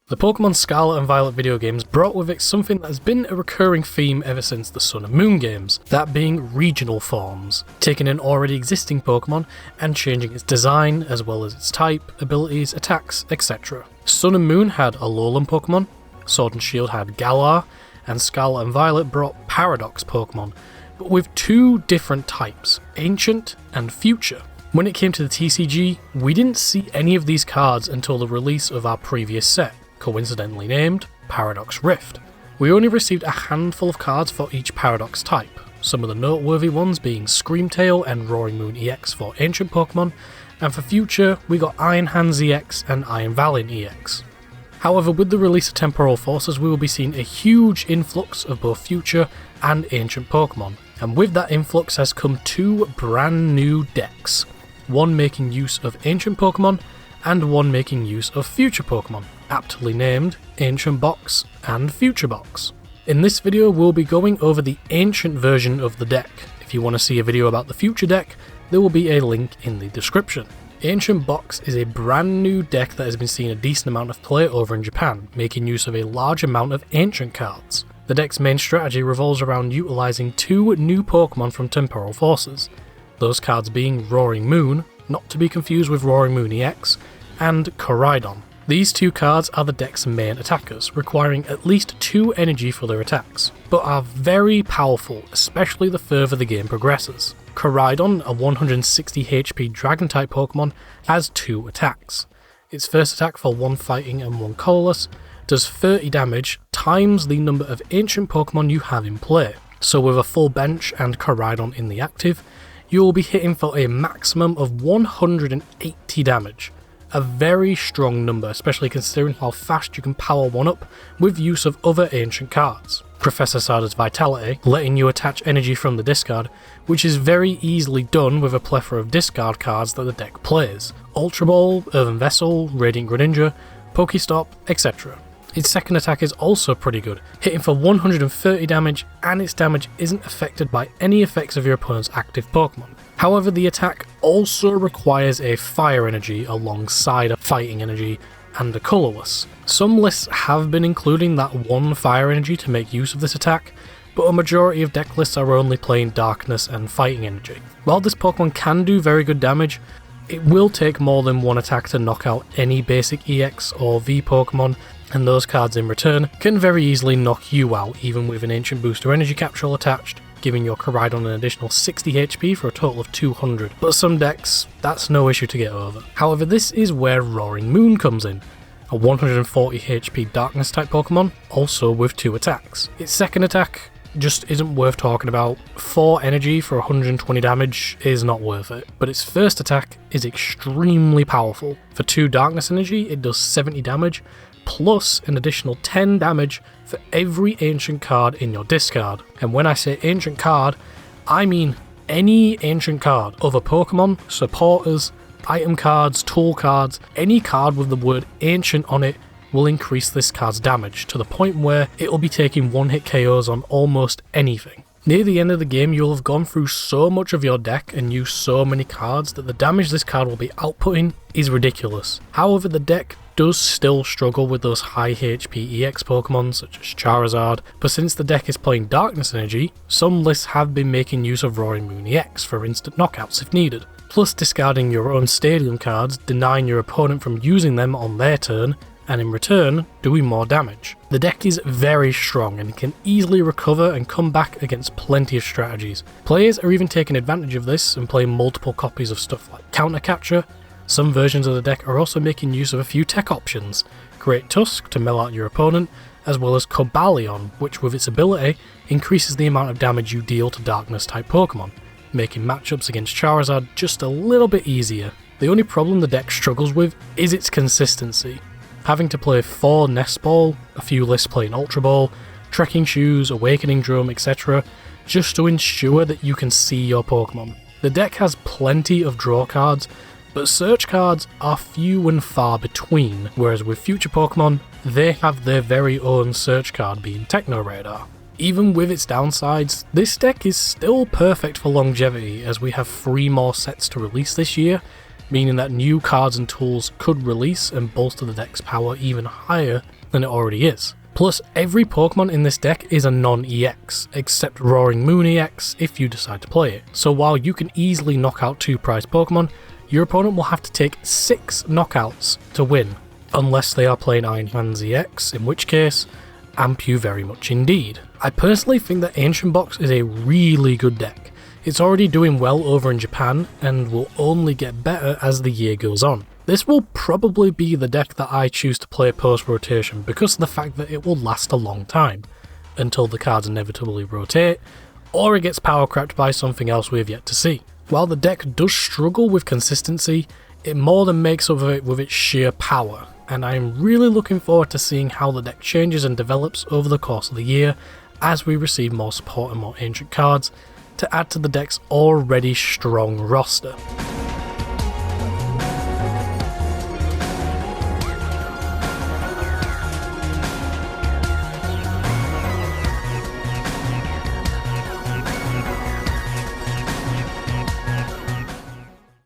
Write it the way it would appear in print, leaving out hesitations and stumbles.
The Pokemon Scarlet and Violet video games brought with it something that has been a recurring theme ever since the Sun and Moon games, that being regional forms, taking an already existing Pokemon and changing its design as well as its type, abilities, attacks, etc. Sun and Moon had Alolan Pokemon, Sword and Shield had Galar, and Scarlet and Violet brought Paradox Pokemon, but with two different types, Ancient and Future. When it came to the TCG, we didn't see any of these cards until the release of our previous set, coincidentally named Paradox Rift. We only received a handful of cards for each Paradox type, some of the noteworthy ones being Screamtail and Roaring Moon EX for Ancient Pokemon, and for Future we got Iron Hands EX and Iron Valiant EX. However, with the release of Temporal Forces we will be seeing a huge influx of both Future and Ancient Pokemon, and with that influx has come two brand new decks, one making use of Ancient Pokemon and one making use of Future Pokemon, aptly named Ancient Box and Future Box. In this video we'll be going over the Ancient version of the deck. If you want to see a video about the Future deck, there will be a link in the description. Ancient Box is a brand new deck that has been seeing a decent amount of play over in Japan, making use of a large amount of Ancient cards. The deck's main strategy revolves around utilising two new Pokemon from Temporal Forces, those cards being Roaring Moon, not to be confused with Roaring Moon EX, and Koraidon. These two cards are the deck's main attackers, requiring at least 2 energy for their attacks, but are very powerful, especially the further the game progresses. Koraidon, a 160 HP Dragon-type Pokemon, has 2 attacks. Its first attack for 1 fighting and 1 colourless does 30 damage times the number of Ancient Pokemon you have in play, so with a full bench and Koraidon in the active, you will be hitting for a maximum of 180 damage. A very strong number, especially considering how fast you can power one up with use of other Ancient cards. Professor Sada's Vitality, letting you attach energy from the discard, which is very easily done with a plethora of discard cards that the deck plays. Ultra Ball, Earthen Vessel, Radiant Greninja, Pokestop, etc. Its second attack is also pretty good, hitting for 130 damage, and its damage isn't affected by any effects of your opponent's active Pokemon. However, the attack also requires a fire energy alongside a fighting energy and a colourless. Some lists have been including that one fire energy to make use of this attack, but a majority of deck lists are only playing darkness and fighting energy. While this Pokemon can do very good damage, it will take more than one attack to knock out any basic EX or V Pokemon, and those cards in return can very easily knock you out even with an Ancient Booster Energy Capsule attached, giving your Koraidon an additional 60 HP for a total of 200, but some decks, that's no issue to get over. However, this is where Roaring Moon comes in, a 140 HP Darkness type Pokemon, also with 2 attacks. Its second attack just isn't worth talking about. 4 energy for 120 damage is not worth it, but its first attack is extremely powerful. For 2 Darkness energy it does 70 damage, plus an additional 10 damage for every Ancient card in your discard. And when I say Ancient card, I mean any Ancient card. Other Pokemon, supporters, item cards, tool cards, any card with the word Ancient on it will increase this card's damage to the point where it will be taking one-hit KOs on almost anything. Near the end of the game you'll have gone through so much of your deck and used so many cards that the damage this card will be outputting is ridiculous. However, the deck does still struggle with those high HP EX Pokemon such as Charizard, but since the deck is playing Darkness energy, some lists have been making use of Roaring Moon EX for instant knockouts if needed, plus discarding your own Stadium cards, denying your opponent from using them on their turn, and in return doing more damage. The deck is very strong and can easily recover and come back against plenty of strategies. Players are even taking advantage of this and playing multiple copies of stuff like Counter Capture. Some versions of the deck are also making use of a few tech options, Great Tusk to mill out your opponent, as well as Cobalion, which with its ability increases the amount of damage you deal to Darkness type Pokemon, making matchups against Charizard just a little bit easier. The only problem the deck struggles with is its consistency. Having to play 4 Nest Ball, a few lists playing Ultra Ball, Trekking Shoes, Awakening Drum, etc., just to ensure that you can see your Pokemon. The deck has plenty of draw cards, but search cards are few and far between, whereas with Future Pokemon, they have their very own search card being Techno Radar. Even with its downsides, this deck is still perfect for longevity as we have 3 more sets to release this year, meaning that new cards and tools could release and bolster the deck's power even higher than it already is. Plus, every Pokemon in this deck is a non-EX, except Roaring Moon EX if you decide to play it. So while you can easily knock out 2 prize Pokemon, your opponent will have to take 6 knockouts to win, unless they are playing Iron Hands EX, in which case, amp you very much indeed. I personally think that Ancient Box is a really good deck. It's already doing well over in Japan, and will only get better as the year goes on. This will probably be the deck that I choose to play post-rotation because of the fact that it will last a long time, until the cards inevitably rotate, or it gets power crapped by something else we have yet to see. While the deck does struggle with consistency, it more than makes up for it with its sheer power, and I am really looking forward to seeing how the deck changes and develops over the course of the year as we receive more support and more ancient cards to add to the deck's already strong roster.